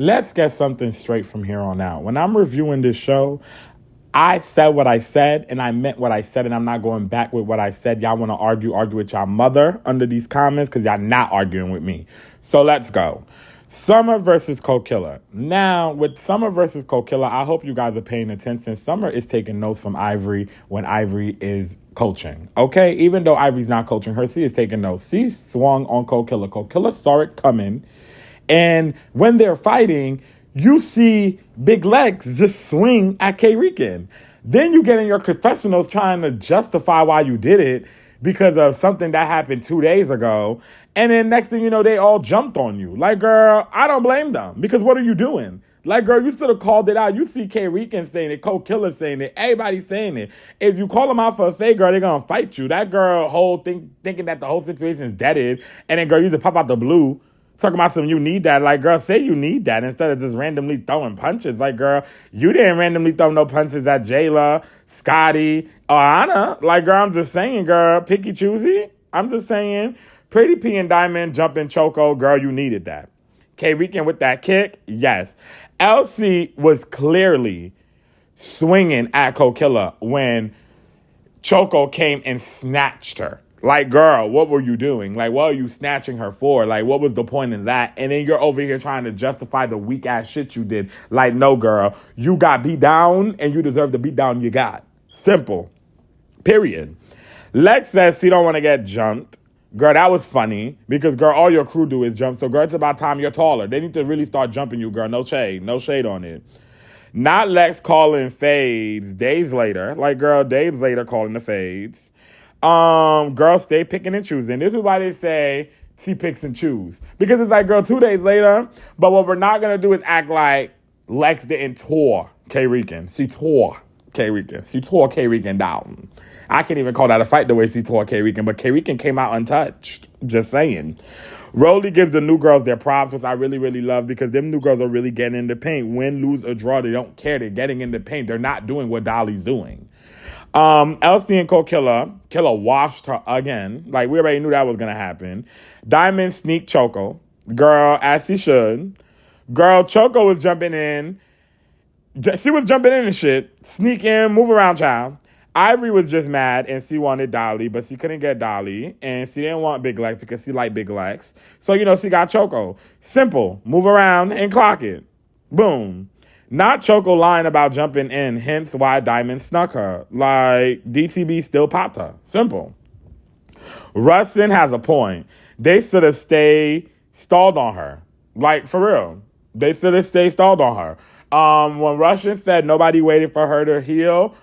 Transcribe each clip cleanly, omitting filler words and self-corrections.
let's get something straight from here on out. When I'm reviewing this show, I said what I said, and I meant what I said, and I'm not going back with what I said. Y'all want to argue with y'all mother under these comments, because y'all not arguing with me. So let's go. Summer versus Cold Killer. Now, with Summer versus Cold Killer, I hope you guys are paying attention. Summer is taking notes from Ivory when Ivory is coaching. Okay? Even though Ivory's not coaching her, she is taking notes. She swung on Cold Killer. Cold Killer saw it coming. And when they're fighting, you see Big Lex just swing at K-Rican. Then you get in your confessionals trying to justify why you did it because of something that happened 2 days ago. And then next thing you know, they all jumped on you. Like, girl, I don't blame them, because what are you doing? Like, girl, you should have called it out. You see K-Rican saying it, Cold Killer saying it, everybody's saying it. If you call them out for a fake, girl, they're going to fight you. That girl thinking that the whole situation is deaded, and then, girl, you just pop out the blue talking about some you need that. Like, girl, say you need that instead of just randomly throwing punches. Like, girl, you didn't randomly throw no punches at Jayla, Scotty, or Anna. Like, girl, I'm just saying, girl, picky choosy. I'm just saying, Pretty P and Diamond jumping Choco, girl, you needed that. K-Rican with that kick, yes. LC was clearly swinging at Cold Killer when Choco came and snatched her. Like, girl, what were you doing? Like, what are you snatching her for? Like, what was the point in that? And then you're over here trying to justify the weak-ass shit you did. Like, no, girl, you got beat down, and you deserve the beat down you got. Simple. Period. Lex says she don't want to get jumped. Girl, that was funny, because, girl, all your crew do is jump. So, girl, it's about time you're taller. They need to really start jumping you, girl. No shade. No shade on it. Not Lex calling fades days later. Like, girl, days later calling the fades. Girls stay picking and choosing. This is why they say she picks and choose. Because it's like, girl, 2 days later, but what we're not going to do is act like Lex didn't tour K-Rican. She tore K-Rican. She tore K-Rican down. I can't even call that a fight the way she tore K-Rican, but K-Rican came out untouched. Just saying. Rolly gives the new girls their props, which I really, really love, because them new girls are really getting in the paint. Win, lose, or draw, they don't care. They're getting in the paint. They're not doing what Dolly's doing. Elsie and Cold Killer washed her again. Like, we already knew that was going to happen. Diamond sneaked Choco. Girl, as she should. Girl, Choco was jumping in. She was jumping in and shit. Sneak in, move around, child. Ivory was just mad, and she wanted Dolly, but she couldn't get Dolly, and she didn't want Big Lex because she liked Big Lex. So, she got Choco. Simple. Move around and clock it. Boom. Not Choco lying about jumping in, hence why Diamond snuck her. Like, DTB still popped her. Simple. Rustin has a point. They should have stayed stalled on her. Like, for real. They should have stayed stalled on her. When Rustin said nobody waited for her to heal,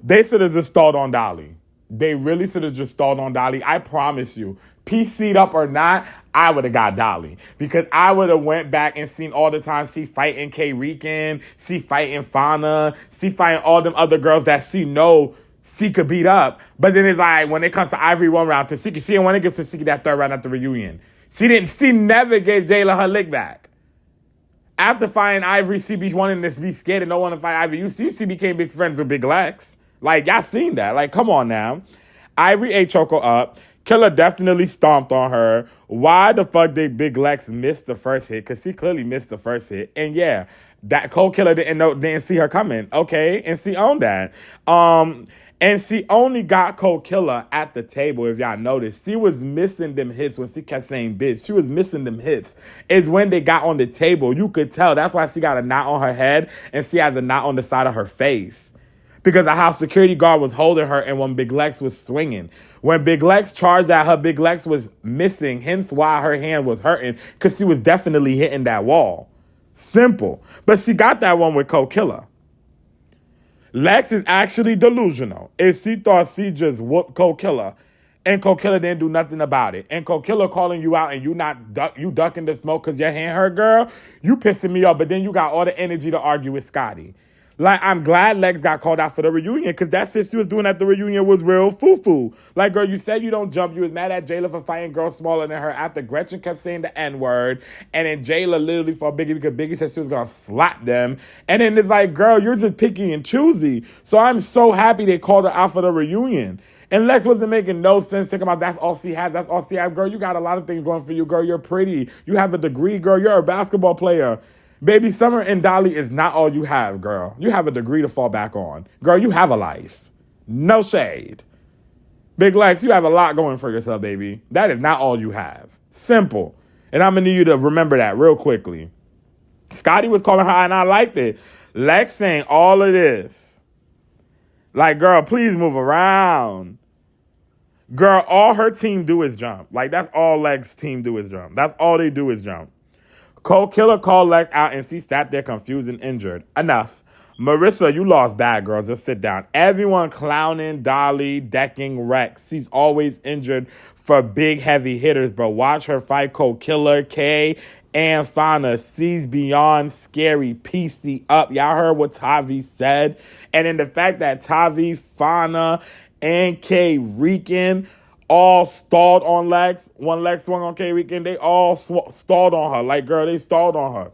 they should have just stalled on Dolly. They really should have just stalled on Dolly. I promise you. PC'd up or not, I would have got Dolly. Because I would have went back and seen all the time she fighting K-Rican, she fighting Fauna, she fighting all them other girls that she know she could beat up. But then it's like, when it comes to Ivory one round, Tasiki, she didn't want to give Tasiki that third round at the reunion. She never gave Jayla her lick back. After fighting Ivory, she be wanting to be scared and don't want to fight Ivory. You see, she became big friends with Big Lex. Like, y'all seen that. Like, come on now. Ivory ate Choco up. Killer definitely stomped on her. Why the fuck did Big Lex miss the first hit? Because she clearly missed the first hit. And yeah, that Cold Killer didn't see her coming. Okay, and she owned that. And she only got Cold Killer at the table, if y'all noticed. She was missing them hits when she kept saying bitch. She was missing them hits. It's when they got on the table. You could tell. That's why she got a knot on her head and she has a knot on the side of her face. Because of how security guard was holding her and when Big Lex was swinging. When Big Lex charged at her, Big Lex was missing, hence why her hand was hurting, because she was definitely hitting that wall. Simple. But she got that one with Cold Killer. Lex is actually delusional. If she thought she just whooped Cold Killer, and Cold Killer didn't do nothing about it, and Cold Killer calling you out and you ducking the smoke because your hand hurt, girl, you pissing me off, but then you got all the energy to argue with Scotty. Like, I'm glad Lex got called out for the reunion, because that shit she was doing at the reunion was real foo-foo. Like, girl, you said you don't jump. You was mad at Jayla for fighting girls smaller than her after Gretchen kept saying the N-word. And then Jayla literally fought Biggie because Biggie said she was going to slap them. And then it's like, girl, you're just picky and choosy. So I'm so happy they called her out for the reunion. And Lex wasn't making no sense thinking about that's all she has. That's all she has. Girl, you got a lot of things going for you. Girl, you're pretty. You have a degree. Girl, you're a basketball player. Baby, Summer and Dolly is not all you have, girl. You have a degree to fall back on. Girl, you have a life. No shade. Big Lex, you have a lot going for yourself, baby. That is not all you have. Simple. And I'm going to need you to remember that real quickly. Scotty was calling her, and I liked it. Lex saying all of this. Like, girl, please move around. Girl, all her team do is jump. Like, that's all Lex team do is jump. That's all they do is jump. Cole Killer called Lex out, and she sat there confused and injured. Enough. Marissa, you lost bad, girl. Just sit down. Everyone clowning Dolly, decking Rex. She's always injured for big, heavy hitters, but watch her fight Cole Killer, Kay, and Fauna. She's beyond scary. PC up. Y'all heard what Tavi said? And then the fact that Tavi, Fauna, and Kay Rican all stalled on Lex. When Lex swung on Kay Rican, they all stalled on her. Like, girl, they stalled on her.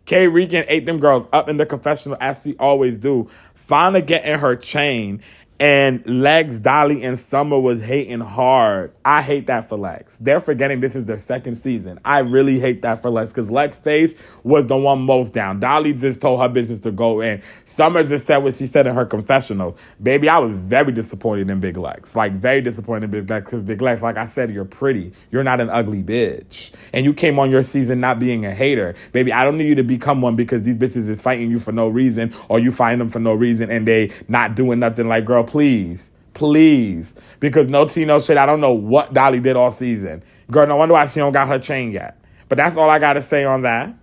Kay Rican ate them girls up in the confessional as she always do. Fauna getting her chain. And Lex, Dolly, and Summer was hating hard. I hate that for Lex. They're forgetting this is their second season. I really hate that for Lex because Lex Face was the one most down. Dolly just told her business to go in. Summer just said what she said in her confessionals. Baby, I was very disappointed in Big Lex. Like, very disappointed in Big Lex because Big Lex, like I said, you're pretty. You're not an ugly bitch. And you came on your season not being a hater. Baby, I don't need you to become one because these bitches is fighting you for no reason or you find them for no reason and they not doing nothing. Like, girl, please, because no tea, no shit. I don't know what Dolly did all season. Girl, no wonder why she don't got her chain yet. But that's all I got to say on that.